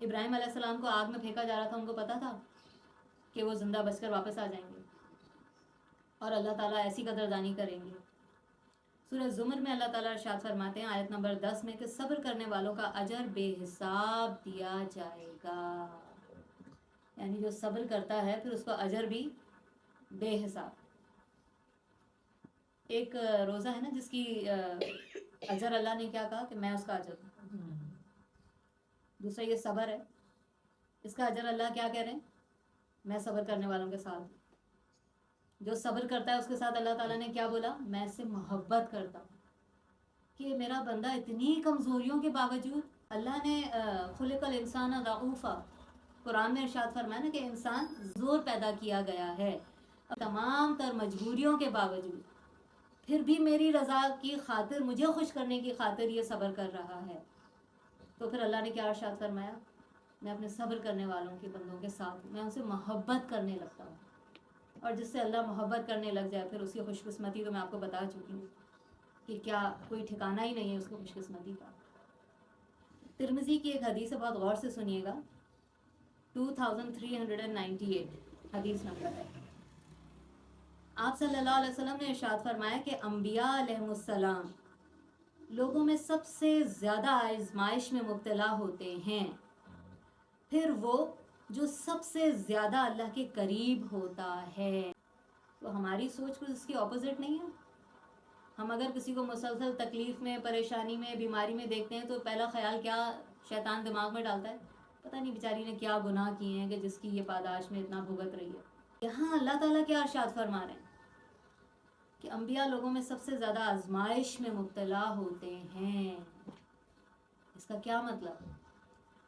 ابراہیم علیہ السلام کو آگ میں پھینکا جا رہا تھا، ان کو پتہ تھا کہ وہ زندہ بچ کر واپس آ جائیں گے اور اللہ تعالیٰ ایسی قدردانی کریں گے۔ سورہ زمر میں اللہ تعالیٰ ارشاد فرماتے ہیں آیت نمبر 10 میں کہ صبر کرنے والوں کا اجر بے حساب دیا جائے گا، یعنی جو صبر کرتا ہے پھر اس کو اجر بھی بے حساب۔ ایک روزہ ہے نا جس کی اجر اللہ نے کیا کہا کہ میں اس کا اجر دوں، دوسرا یہ صبر ہے، اس کا اجر اللہ کیا کہہ رہے ہیں؟ میں صبر کرنے والوں کے ساتھ ہوں۔ جو صبر کرتا ہے اس کے ساتھ اللہ تعالیٰ نے کیا بولا؟ میں اس سے محبت کرتا ہوں، کہ میرا بندہ اتنی کمزوریوں کے باوجود، اللہ نے خلق الانسان ضعوفا، قرآن میں ارشاد فرمایا نا کہ انسان زور پیدا کیا گیا ہے، تمام تر مجبوریوں کے باوجود پھر بھی میری رضا کی خاطر، مجھے خوش کرنے کی خاطر یہ صبر کر رہا ہے۔ تو پھر اللہ نے کیا ارشاد فرمایا؟ میں اپنے صبر کرنے والوں کے بندوں کے ساتھ ہوں، میں ان سے محبت کرنے لگتا ہوں۔ اور جس سے اللہ محبت کرنے لگ جائے پھر اس کی خوش قسمتی تو میں آپ کو بتا چکی ہوں کہ کیا کوئی ٹھکانہ ہی نہیں ہے اس کو خوش قسمتی کا۔ ترمذی کی ایک حدیث ہے، بہت غور سے سنیے گا، 2398 حدیث نمبر ہے۔ آپ صلی اللہ علیہ وسلم نے ارشاد فرمایا کہ انبیاء علیہم السلام لوگوں میں سب سے زیادہ آزمائش میں مبتلا ہوتے ہیں، پھر وہ جو سب سے زیادہ اللہ کے قریب ہوتا ہے۔ تو ہماری سوچ کچھ اس کی اپوزٹ نہیں ہے۔ ہم اگر کسی کو مسلسل تکلیف میں، پریشانی میں، بیماری میں دیکھتے ہیں تو پہلا خیال کیا شیطان دماغ میں ڈالتا ہے؟ پتہ نہیں بیچاری نے کیا گناہ کیے ہیں کہ جس کی یہ پاداش میں اتنا بھگت رہی ہے۔ یہاں اللہ تعالیٰ کیا ارشاد فرما رہے ہیں کہ انبیاء لوگوں میں سب سے زیادہ آزمائش میں مبتلا ہوتے ہیں۔ اس کا کیا مطلب؟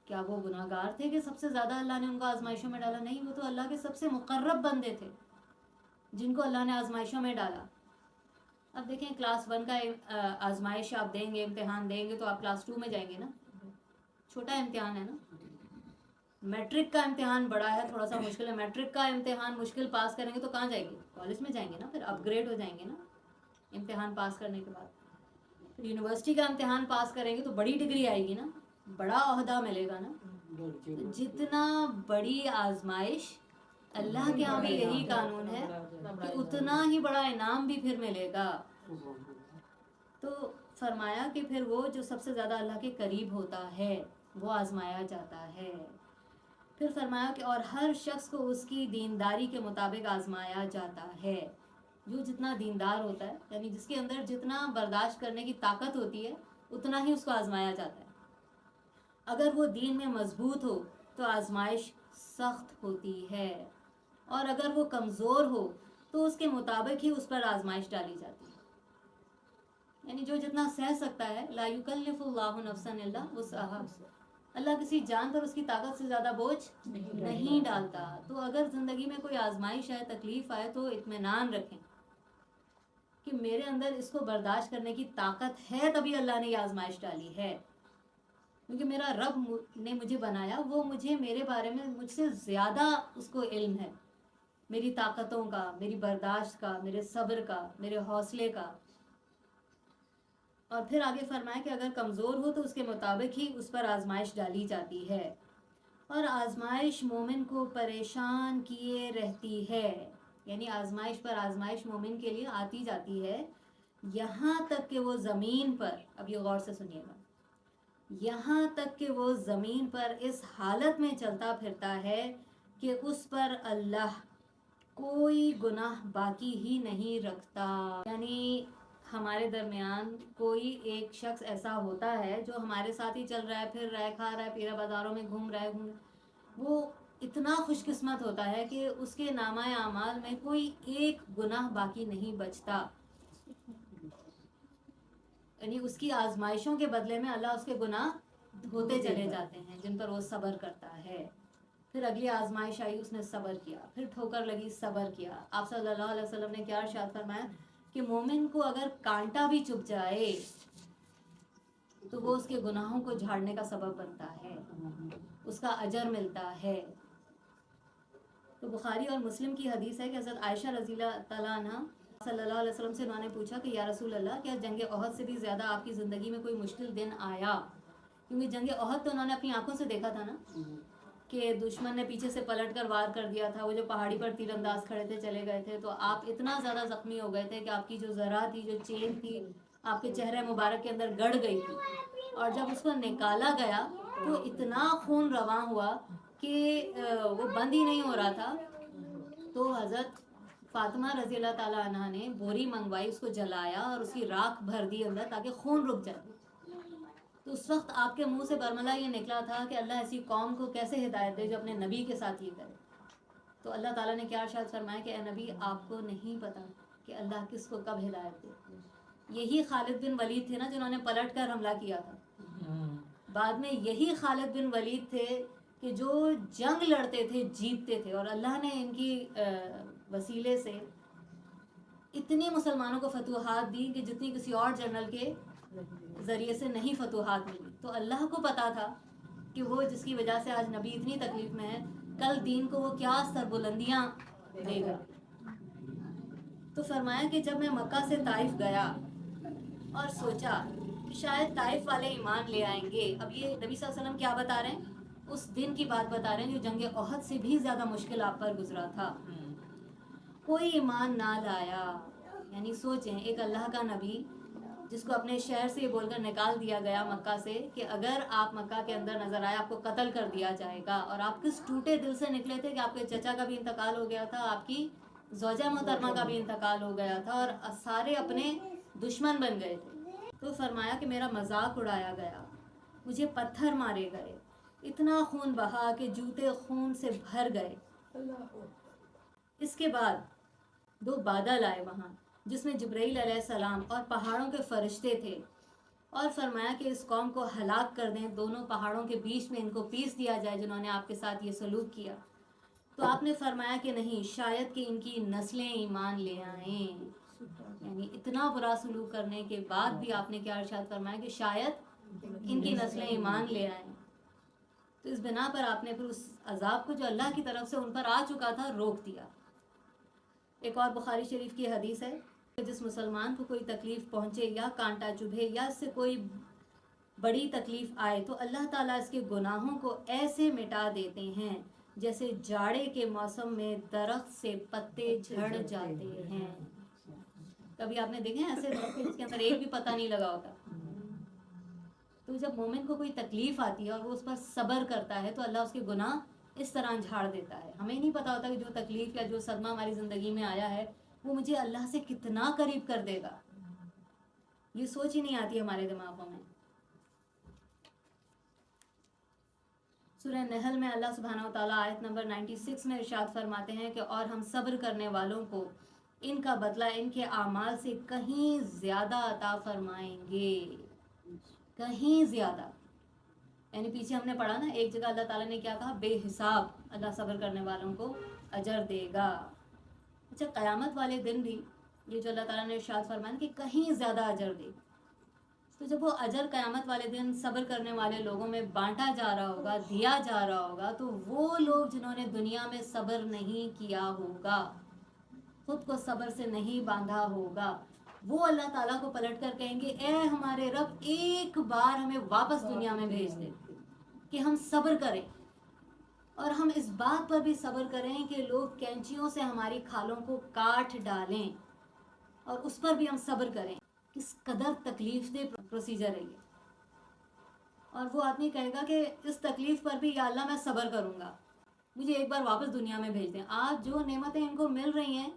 کیا وہ گناہ گار تھے کہ سب سے زیادہ اللہ نے ان کو آزمائشوں میں ڈالا؟ نہیں، وہ تو اللہ کے سب سے مقرب بندے تھے جن کو اللہ نے آزمائشوں میں ڈالا۔ اب دیکھیں کلاس 1 کا آزمائش آپ دیں گے، امتحان دیں گے تو آپ کلاس 2 میں جائیں گے نا، چھوٹا امتحان ہے نا۔ میٹرک کا امتحان بڑا ہے، تھوڑا سا مشکل ہے، میٹرک کا امتحان مشکل پاس کریں گے تو کہاں جائیں گے؟ کالج میں جائیں گے نا، پھر اپ گریڈ ہو جائیں گے نا امتحان پاس کرنے کے بعد۔ پھر یونیورسٹی کا امتحان پاس کریں گے تو بڑی ڈگری آئے گی نا، بڑا عہدہ ملے گا نا۔ جتنا بڑی آزمائش، اللہ کے یہاں بھی یہی قانون ہے کہ اتنا ہی بڑا انعام بھی پھر ملے گا۔ تو فرمایا کہ پھر وہ جو سب سے زیادہ اللہ کے قریب ہوتا ہے وہ آزمایا جاتا ہے۔ پھر فرمایا کہ اور ہر شخص کو اس کی دینداری کے مطابق آزمایا جاتا ہے۔ جو جتنا دیندار ہوتا ہے، یعنی جس کے اندر جتنا برداشت کرنے کی طاقت ہوتی ہے اتنا ہی اس کو آزمایا جاتا ہے۔ اگر وہ دین میں مضبوط ہو تو آزمائش سخت ہوتی ہے، اور اگر وہ کمزور ہو تو اس کے مطابق ہی اس پر آزمائش ڈالی جاتی ہے۔ یعنی جو جتنا سہ سکتا ہے، لا یکلف اللہ نفسا الا وسعها، اللہ کسی جان پر اس کی طاقت سے زیادہ بوجھ نہیں ڈالتا۔ تو اگر زندگی میں کوئی آزمائش آئے، تکلیف آئے تو اطمینان رکھیں کہ میرے اندر اس کو برداشت کرنے کی طاقت ہے، تبھی اللہ نے یہ آزمائش ڈالی ہے۔ کیونکہ میرا رب نے مجھے بنایا، وہ مجھے میرے بارے میں مجھ سے زیادہ اس کو علم ہے، میری طاقتوں کا، میری برداشت کا، میرے صبر کا، میرے حوصلے کا۔ اور پھر آگے فرمایا کہ اگر کمزور ہو تو اس کے مطابق ہی اس پر آزمائش ڈالی جاتی ہے، اور آزمائش مومن کو پریشان کیے رہتی ہے۔ یعنی آزمائش پر آزمائش مومن کے لیے آتی جاتی ہے، یہاں تک کہ وہ زمین پر، اب یہ غور سے سنیے گا، یہاں تک کہ وہ زمین پر اس حالت میں چلتا پھرتا ہے کہ اس پر اللہ کوئی گناہ باقی ہی نہیں رکھتا۔ یعنی ہمارے درمیان کوئی ایک شخص ایسا ہوتا ہے جو ہمارے ساتھ ہی چل رہا ہے، پھر رہا ہے، کھا رہا ہے، پی رہا ہے، بازاروں میں گھوم رہا ہے، وہ اتنا خوش قسمت ہوتا ہے کہ اس کے نامہ اعمال میں کوئی ایک گناہ باقی نہیں بچتا۔ یعنی اس کی آزمائشوں کے بدلے میں اللہ اس کے گناہ دھوتے چلے جاتے ہیں جن پر وہ صبر کرتا ہے۔ پھر اگلی آزمائش آئی، اس نے صبر کیا، پھر ٹھوکر لگی، صبر کیا۔ آپ صلی اللہ علیہ وسلم نے کیا ارشاد فرمایا کہ مومن کو اگر کانٹا بھی چبھ جائے تو وہ اس کے گناہوں کو جھاڑنے کا سبب بنتا ہے، اس کا اجر ملتا ہے۔ تو بخاری اور مسلم کی حدیث ہے کہ حضرت عائشہ رضی اللہ تعالیٰ عنہ صلی اللہ علیہ وسلم سے انہوں نے پوچھا کہ یا رسول اللہ، کیا جنگ احد سے بھی زیادہ آپ کی زندگی میں کوئی مشکل دن آیا؟ کیونکہ جنگ احد تو انہوں نے اپنی آنکھوں سے دیکھا تھا نا کہ دشمن نے پیچھے سے پلٹ کر وار کر دیا تھا، وہ جو پہاڑی پر تیر انداز کھڑے تھے چلے گئے تھے، تو آپ اتنا زیادہ زخمی ہو گئے تھے کہ آپ کی جو ذرا تھی، جو چین تھی، آپ کے چہرے مبارک کے اندر گڑ گئی تھی، اور جب اس کو نکالا گیا تو اتنا خون رواں ہوا کہ وہ بند ہی نہیں ہو رہا تھا. تو حضرت فاطمہ رضی اللہ تعالیٰ عنہ نے بوری منگوائی، اس کو جلایا اور اس کی راکھ بھر دی اندر تاکہ خون رک جائے. تو اس وقت آپ کے منہ سے برملا یہ نکلا تھا کہ اللہ ایسی قوم کو کیسے ہدایت دے جو اپنے نبی کے ساتھ یہ کرے. تو اللہ تعالیٰ نے کیا ارشاد فرمایا کہ اے نبی آپ کو نہیں پتا کہ اللہ کس کو کب ہدایت دے. یہی خالد بن ولید تھے نا جنہوں نے پلٹ کر حملہ کیا تھا. بعد میں یہی خالد بن ولید تھے کہ جو جنگ لڑتے تھے جیتتے تھے، اور اللہ نے ان کی وسیلے سے اتنی مسلمانوں کو فتوحات دی کہ جتنی کسی اور جنرل کے ذریعے سے نہیں فتوحات ملی. تو اللہ کو پتا تھا کہ وہ جس کی وجہ سے آج نبی اتنی تکلیف میں ہے، کل دین کو وہ کیا سربلندیاں دے گا. تو فرمایا کہ جب میں مکہ سے طائف گیا اور سوچا کہ شاید طائف والے ایمان لے آئیں گے. اب یہ نبی صلی اللہ علیہ وسلم کیا بتا رہے ہیں؟ اس دن کی بات بتا رہے ہیں جو جنگ احد سے بھی زیادہ مشکل آپ پر گزرا تھا. کوئی ایمان نہ لایا. یعنی سوچیں، ایک اللہ کا نبی جس کو اپنے شہر سے یہ بول کر نکال دیا گیا مکہ سے کہ اگر آپ مکہ کے اندر نظر آئے آپ کو قتل کر دیا جائے گا، اور آپ کس ٹوٹے دل سے نکلے تھے کہ آپ کے چچا کا بھی انتقال ہو گیا تھا، آپ کی زوجہ محترمہ کا بھی انتقال ہو گیا تھا، اور سارے اپنے دشمن بن گئے تھے. تو فرمایا کہ میرا مذاق اڑایا گیا، مجھے پتھر مارے گئے، اتنا خون بہا کہ جوتے خون سے بھر گئے. اس کے بعد 2 بادل آئے وہاں جس میں جبرائیل علیہ السلام اور پہاڑوں کے فرشتے تھے، اور فرمایا کہ اس قوم کو ہلاک کر دیں، دونوں پہاڑوں کے بیچ میں ان کو پیس دیا جائے جنہوں نے آپ کے ساتھ یہ سلوک کیا. تو آپ نے فرمایا کہ نہیں، شاید کہ ان کی نسلیں ایمان لے آئیں. یعنی اتنا برا سلوک کرنے کے بعد بھی آپ نے کیا ارشاد فرمایا کہ شاید ان کی نسلیں ایمان لے آئیں. تو اس بنا پر آپ نے پھر اس عذاب کو جو اللہ کی طرف سے ان پر آ چکا تھا روک دیا. ایک اور بخاری شریف کی حدیث ہے کہ جس مسلمان کو کوئی تکلیف پہنچے یا کانٹا چبھے یا اس سے کوئی بڑی تکلیف آئے تو اللہ تعالیٰ اس کے گناہوں کو ایسے مٹا دیتے ہیں جیسے جاڑے کے موسم میں درخت سے پتے جھڑ جاتے ہیں. کبھی آپ نے دیکھے ہیں ایسے درخت جس کے اندر ایک بھی پتا نہیں لگا ہوتا؟ تو جب مومن کو کوئی تکلیف آتی ہے اور وہ اس پر صبر کرتا ہے تو اللہ اس کے گناہ اس طرح جھاڑ دیتا ہے. ہمیں نہیں پتا ہوتا کہ جو تکلیف یا جو صدمہ ہماری زندگی میں آیا ہے وہ مجھے اللہ سے کتنا قریب کر دے گا، یہ سوچ ہی نہیں آتی ہمارے دماغوں میں. سورہ نحل میں اللہ سبحانہ و تعالیٰ آیت نمبر 96 میں ارشاد فرماتے ہیں کہ اور ہم صبر کرنے والوں کو ان کا بدلہ ان کے اعمال سے کہیں زیادہ عطا فرمائیں گے. کہیں زیادہ. یعنی پیچھے ہم نے پڑھا نا ایک جگہ اللہ تعالیٰ نے کیا کہا؟ بے حساب اللہ صبر کرنے والوں کو اجر دے گا. اچھا، قیامت والے دن بھی یہ جو اللہ تعالیٰ نے ارشاد فرمایا کہ کہیں زیادہ اجر دے، تو جب وہ اجر قیامت والے دن صبر کرنے والے لوگوں میں بانٹا جا رہا ہوگا، دیا جا رہا ہوگا، تو وہ لوگ جنہوں نے دنیا میں صبر نہیں کیا ہوگا، خود کو صبر سے نہیں باندھا ہوگا، وہ اللہ تعالیٰ کو پلٹ کر کہیں گے اے ہمارے رب ایک بار ہمیں واپس دنیا میں بھیج دے کہ ہم صبر کریں، اور ہم اس بات پر بھی صبر کریں کہ لوگ کینچیوں سے ہماری کھالوں کو کاٹ ڈالیں، اور اس پر بھی ہم صبر کریں. کس قدر تکلیف دہ پروسیجر ہے یہ. اور وہ آدمی کہے گا کہ اس تکلیف پر بھی یا اللہ میں صبر کروں گا، مجھے ایک بار واپس دنیا میں بھیج دیں. آج جو نعمتیں ان کو مل رہی ہیں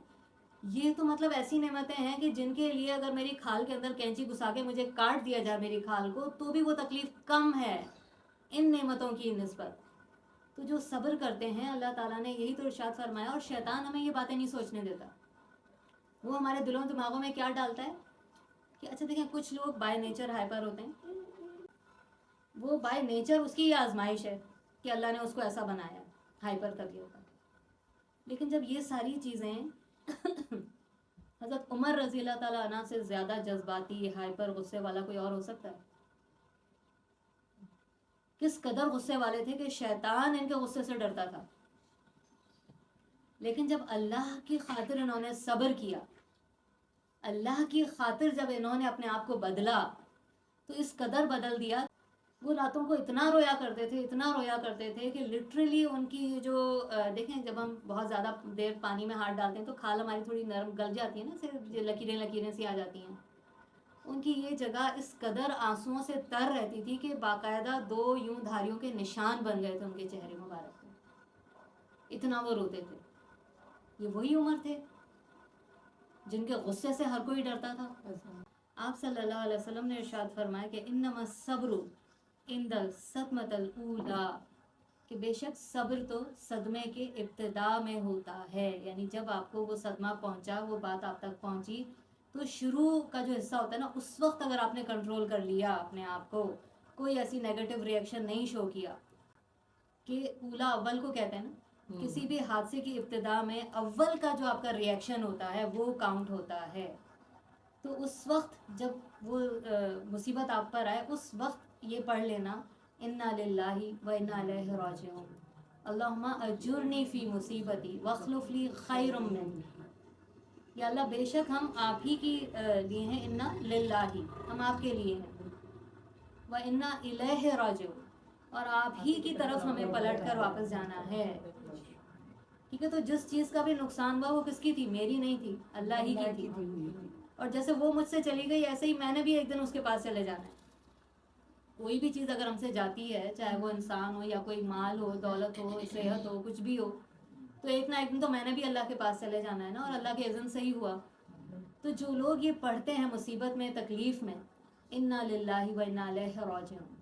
یہ تو مطلب ایسی نعمتیں ہیں کہ جن کے لیے اگر میری کھال کے اندر کینچی گھسا کے مجھے کاٹ دیا جائے میری کھال کو تو بھی وہ تکلیف کم ہے ان نعمتوں کی نسبت. تو جو صبر کرتے ہیں اللہ تعالیٰ نے یہی تو ارشاد فرمایا. اور شیطان ہمیں یہ باتیں نہیں سوچنے دیتا. وہ ہمارے دلوں دماغوں میں کیا ڈالتا ہے کہ اچھا دیکھیں کچھ لوگ بائی نیچر ہائپر ہوتے ہیں، وہ بائی نیچر اس کی یہ آزمائش ہے کہ اللہ نے اس کو ایسا بنایا ہائپر طبیعت کا. لیکن جب یہ ساری چیزیں حضرت عمر رضی اللہ تعالیٰ عنہ سے زیادہ جذباتی ہائپر غصے والا کوئی اور ہو سکتا ہے؟ کس قدر غصے والے تھے کہ شیطان ان کے غصے سے ڈرتا تھا. لیکن جب اللہ کی خاطر انہوں نے صبر کیا، اللہ کی خاطر جب انہوں نے اپنے آپ کو بدلا تو اس قدر بدل دیا وہ راتوں کو اتنا رویا کرتے تھے، اتنا رویا کرتے تھے کہ لٹرلی ان کی جو دیکھیں جب ہم بہت زیادہ دیر پانی میں ہاتھ ڈالتے ہیں تو کھال ہماری تھوڑی نرم گل جاتی ہے نا، صرف لکیریں لکیریں سی آ جاتی ہیں. ان کی یہ جگہ اس قدر آنسوؤں سے تر رہتی تھی کہ باقاعدہ 2 یوں دھاریوں کے نشان بن گئے تھے ان کے چہرے مبارک پہ، اتنا وہ روتے تھے. یہ وہی عمر تھے جن کے غصے سے ہر کوئی ڈرتا تھا. آپ صلی اللہ علیہ وسلم نے ارشاد فرمایا کہ انما الصبر عند الصدمۃ الاولی، کہ بے شک صبر تو صدمے کے ابتدا میں ہوتا ہے. یعنی جب آپ کو وہ صدمہ پہنچا، وہ بات آپ تک پہنچی، تو شروع کا جو حصہ ہوتا ہے نا، اس وقت اگر آپ نے کنٹرول کر لیا اپنے آپ کو، کوئی ایسی نیگیٹو ریئیکشن نہیں شو کیا، کہ اولا اول کو کہتے ہیں نا، کسی بھی حادثے کی ابتدا میں اول کا جو آپ کا ریئیکشن ہوتا ہے وہ کاؤنٹ ہوتا ہے. تو اس وقت جب وہ مصیبت آپ پر آئے، اس وقت یہ پڑھ لینا انا للہ و انا الیہ راجعون، اللہم اجرنی فی مصیبتی واخلف لی خیر منہ. یا اللہ بے شک ہم آپ ہی کی لیے ہیں، انا للہ، ہم آپ کے لیے ہیں، و انا الیہ راجعون، اور آپ ہی کی طرف ہمیں پلٹ کر واپس جانا ہے. ٹھیک ہے، تو جس چیز کا بھی نقصان ہوا وہ کس کی تھی؟ میری نہیں تھی، اللہ ہی کی تھی. اور جیسے وہ مجھ سے چلی گئی، ایسے ہی میں نے بھی ایک دن اس کے پاس چلے جانا ہے. کوئی بھی چیز اگر ہم سے جاتی ہے، چاہے وہ انسان ہو یا کوئی مال ہو، دولت ہو، صحت ہو، کچھ بھی ہو، تو ایک نہ ایک دن تو میں نے بھی اللہ کے پاس چلے جانا ہے نا، اور اللہ کے اذن سے ہی ہوا. تو جو لوگ یہ پڑھتے ہیں مصیبت میں، تکلیف میں، انا للہ و انا الیہ راجعون،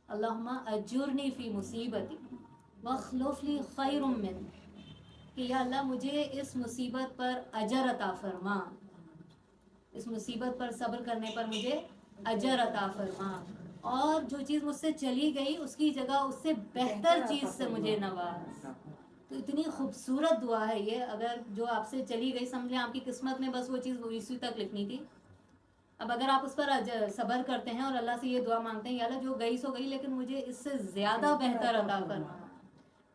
اللہم اجرنی فی مصیبتی واخلف لی خیر منہ، کہ یا اللہ مجھے اس مصیبت پر اجر عطا فرما، اس مصیبت پر صبر کرنے پر مجھے اجر عطا فرما، اور جو چیز مجھ سے چلی گئی اس کی جگہ اس سے بہتر چیز سے مجھے نواز. تو اتنی خوبصورت دعا ہے یہ. اگر جو آپ سے چلی گئی، سمجھ لیں آپ کی قسمت میں بس وہ چیز اسی تک لکھنی تھی. اب اگر آپ اس پر صبر کرتے ہیں اور اللہ سے یہ دعا مانگتے ہیں، یا اللہ جو گئی سو گئی، لیکن مجھے اس سے زیادہ بہتر عطا فرما،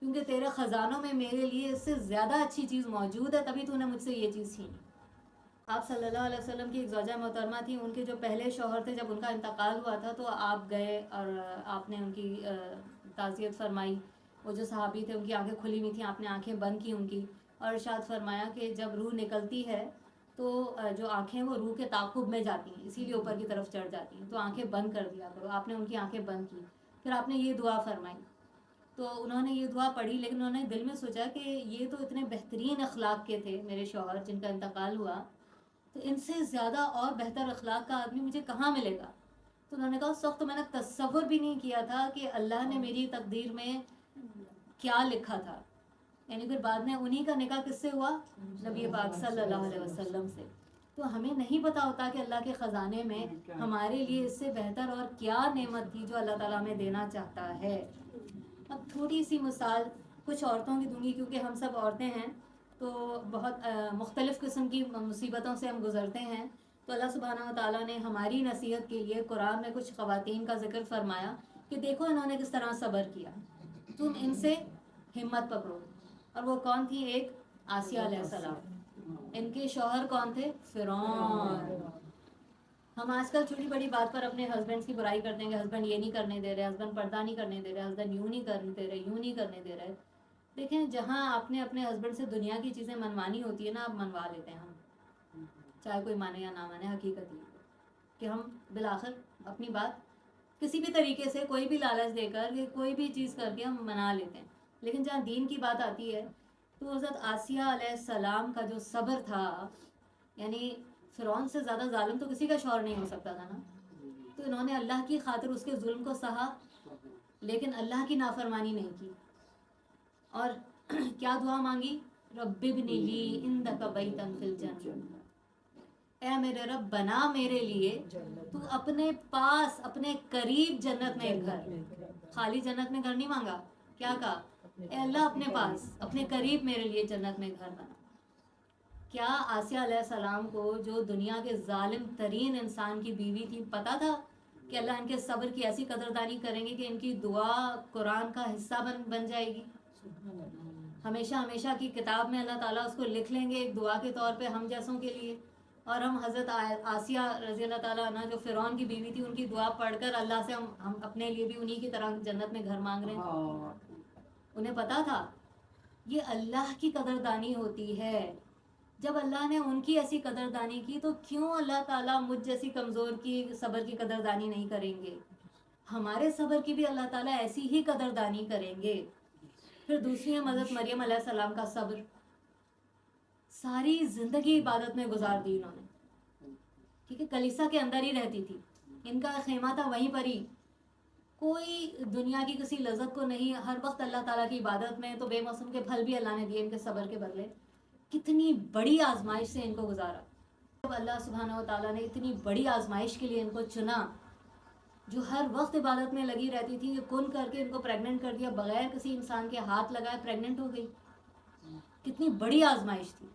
کیونکہ تیرے خزانوں میں میرے لیے اس سے زیادہ اچھی چیز موجود ہے، تبھی تو نے مجھ سے یہ چیز چھینی. آپ صلی اللہ علیہ وسلم کی ایک زوجہ محترمہ تھی، ان کے جو پہلے شوہر تھے، جب ان کا انتقال ہوا تھا تو آپ گئے اور آپ نے ان کی تعزیت فرمائی. وہ جو صحابی تھے ان کی آنکھیں کھلی ہوئی تھیں، آپ نے آنکھیں بند کی ان کی، اور ارشاد فرمایا کہ جب روح نکلتی ہے تو جو آنکھیں وہ روح کے تعاقب میں جاتی ہیں، اسی لیے اوپر کی طرف چڑھ جاتی ہیں، تو آنکھیں بند کر دیا کرو. آپ نے ان کی آنکھیں بند کی، پھر آپ نے یہ دعا فرمائی. تو انہوں نے یہ دعا پڑھی، لیکن انہوں نے دل میں سوچا کہ یہ تو اتنے بہترین اخلاق کے تھے میرے شوہر جن کا انتقال ہوا، تو ان سے زیادہ اور بہتر اخلاق کا آدمی مجھے کہاں ملے گا. تو انہوں نے کہا اس وقت تو میں نے تصور بھی نہیں کیا تھا کہ اللہ نے میری تقدیر میں کیا لکھا تھا. یعنی پھر بعد میں انہی کا نکاح کس سے ہوا؟ نبی پاک صلی اللہ علیہ وسلم سے. تو ہمیں نہیں پتا ہوتا کہ اللہ کے خزانے میں ہمارے لیے اس سے بہتر اور کیا نعمت تھی جو اللہ تعالیٰ ہمیں دینا چاہتا ہے. اب تھوڑی سی مثال کچھ عورتوں کی دوں گی، کیونکہ ہم سب عورتیں ہیں تو بہت مختلف قسم کی مصیبتوں سے ہم گزرتے ہیں. تو اللہ سبحانہ و تعالیٰ نے ہماری نصیحت کے لیے قرآن میں کچھ خواتین کا ذکر فرمایا کہ دیکھو انہوں نے کس طرح صبر کیا، تم ان سے ہمت پکڑو. اور وہ کون تھی؟ ایک آسیہ علیہ السلام. ان کے شوہر کون تھے؟ فرعون. ہم آج کل چھوٹی بڑی بات پر اپنے ہسبینڈ کی برائی کرتے ہیں کہ ہسبینڈ یہ نہیں کرنے دے رہے، ہسبینڈ پردہ نہیں کرنے دے رہے، ہسبینڈ یوں نہیں کرنے دے رہے، یوں نہیں کرنے دے رہے. دیکھیں جہاں آپ نے اپنے ہسبینڈ سے دنیا کی چیزیں منوانی ہوتی ہے نا، آپ منوا لیتے ہیں ہم، چاہے کوئی مانے یا نہ مانے. حقیقت یہ کہ ہم بالآخر اپنی بات کسی بھی طریقے سے، کوئی بھی لالچ دے کر، کوئی بھی چیز کر کے ہم منا لیتے ہیں. لیکن جہاں دین کی بات آتی ہے تو حضرت آسیہ علیہ السلام کا جو صبر تھا، یعنی فرعون سے زیادہ ظالم تو کسی کا شوہر نہیں ہو سکتا تھا نا. تو انہوں نے اللہ کی خاطر اس کے ظلم کو سہا، لیکن اللہ کی نافرمانی نہیں کی. اور کیا دعا مانگی؟ رب ابن لی عندک بیتا فی الجنہ، اے میرے رب بنا میرے لیے تو اپنے پاس، اپنے قریب جنت میں ایک گھر. خالی جنت میں گھر نہیں مانگا، کیا کہا؟ اے اللہ اپنے پاس، اپنے قریب میرے لیے جنت میں گھر بنا. کیا آسیہ علیہ السلام کو جو دنیا کے ظالم ترین انسان کی بیوی تھی پتا تھا کہ اللہ ان کے صبر کی ایسی قدردانی کریں گے کہ ان کی دعا قرآن کا حصہ بن جائے گی؟ ہمیشہ ہمیشہ کی کتاب میں اللہ تعالیٰ اس کو لکھ لیں گے ایک دعا کے طور پہ ہم جیسوں کے لیے. اور ہم حضرت آسیہ رضی اللہ تعالیٰ عنہ جو فرعون کی بیوی تھی ان کی دعا پڑھ کر اللہ سے ہم اپنے لیے بھی انہی کی طرح جنت میں گھر مانگ رہے ہیں. انہیں پتا تھا یہ اللہ کی قدردانی ہوتی ہے. جب اللہ نے ان کی ایسی قدردانی کی تو کیوں اللہ تعالیٰ مجھ جیسی کمزور کی صبر کی قدردانی نہیں کریں گے؟ ہمارے صبر کی بھی اللہ تعالیٰ ایسی ہی قدردانی کریں گے. پھر دوسری ہے حضرت مریم علیہ السلام کا صبر. ساری زندگی عبادت میں گزار دی انہوں نے. ٹھیک ہے, کلیسا کے اندر ہی رہتی تھی, ان کا خیمہ تھا وہیں پر ہی, کوئی دنیا کی کسی لذت کو نہیں, ہر وقت اللہ تعالیٰ کی عبادت میں. تو بے موسم کے پھل بھی اللہ نے دیے ان کے صبر کے بدلے. کتنی بڑی آزمائش سے ان کو گزارا. جب اللہ سبحانہ و تعالیٰ نے اتنی بڑی آزمائش کے لیے ان کو چنا, جو ہر وقت عبادت میں لگی رہتی تھی, کن کر کے ان کو پریگننٹ کر دیا, بغیر کسی انسان کے ہاتھ لگائے پریگننٹ ہو گئی. کتنی بڑی آزمائش تھی.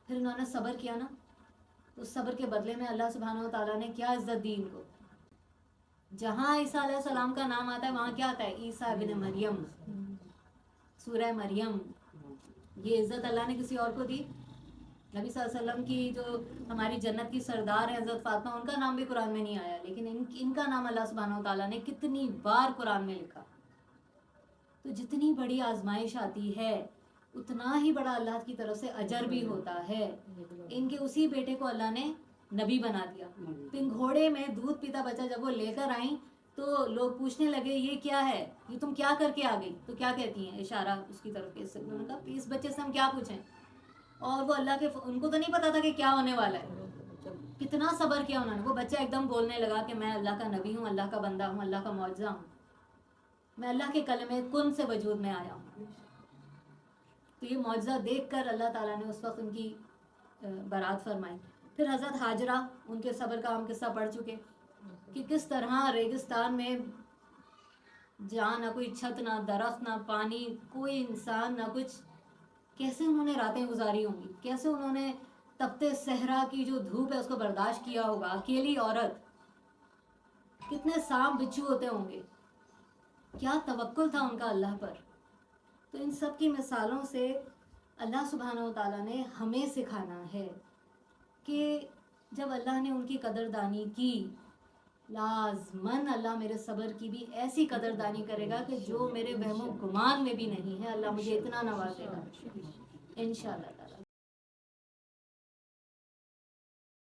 پھر انہوں نے صبر کیا نا, تو اس صبر کے بدلے میں اللہ سبحانہ و تعالیٰ نے کیا عزت دی ان کو. جہاں عیسیٰ علیہ السلام کا نام آتا ہے وہاں کیا آتا ہے؟ عیسیٰ ابن مریم, سورہ مریم. یہ عزت اللہ نے کسی اور کو دی؟ نبی صلی اللہ علیہ وسلم کی جو ہماری جنت کی سردار ہے حضرت فاطمہ, ان کا نام بھی قرآن میں نہیں آیا, لیکن ان کا نام اللہ سبحانہ و تعالیٰ نے کتنی بار قرآن میں لکھا. تو جتنی بڑی آزمائش آتی ہے اتنا ہی بڑا اللہ کی طرف سے اجر بھی ہوتا ہے. ان کے اسی بیٹے کو اللہ نے نبی بنا دیا. پنگھوڑے میں دودھ پیتا بچہ جب وہ لے کر آئیں تو لوگ پوچھنے لگے یہ کیا ہے, یہ تم کیا کر کے آ گئی؟ تو کیا کہتی ہیں, اشارہ اس کی طرف, انہوں نے کہا اس بچے سے ہم کیا پوچھیں. اور وہ اللہ کے, ان کو تو نہیں پتا تھا کہ کیا ہونے والا ہے. کتنا صبر کیا انہوں نے. وہ بچہ ایک دم بولنے لگا کہ میں اللہ کا نبی ہوں, اللہ کا بندہ ہوں, اللہ کا معجزہ ہوں, میں اللہ کے کلمے کن سے وجود میں آیا ہوں. تو یہ معجزہ دیکھ کر اللہ تعالیٰ نے اس وقت ان کی برات فرمائی. پھر حضرت ہاجرہ, ان کے صبر کا ہم قصہ پڑھ چکے کہ کس طرح ریگستان میں جہاں نہ کوئی چھت, نہ درخت, نہ پانی, کوئی انسان, نہ کچھ, کیسے انہوں نے راتیں گزاری ہوں گی, کیسے انہوں نے تپتے صحرا کی جو دھوپ ہے اس کو برداشت کیا ہوگا. اکیلی عورت, کتنے سانپ بچھو ہوتے ہوں گے, کیا توکل تھا ان کا اللہ پر. تو ان سب کی مثالوں سے اللہ سبحانہ و تعالیٰ نے ہمیں سکھانا ہے کہ جب اللہ نے ان کی قدردانی کی, لازماً اللہ میرے صبر کی بھی ایسی قدردانی کرے گا کہ جو میرے وہم و گمان میں بھی نہیں ہے. اللہ مجھے اتنا نوازے گا انشاءاللہ تعالیٰ.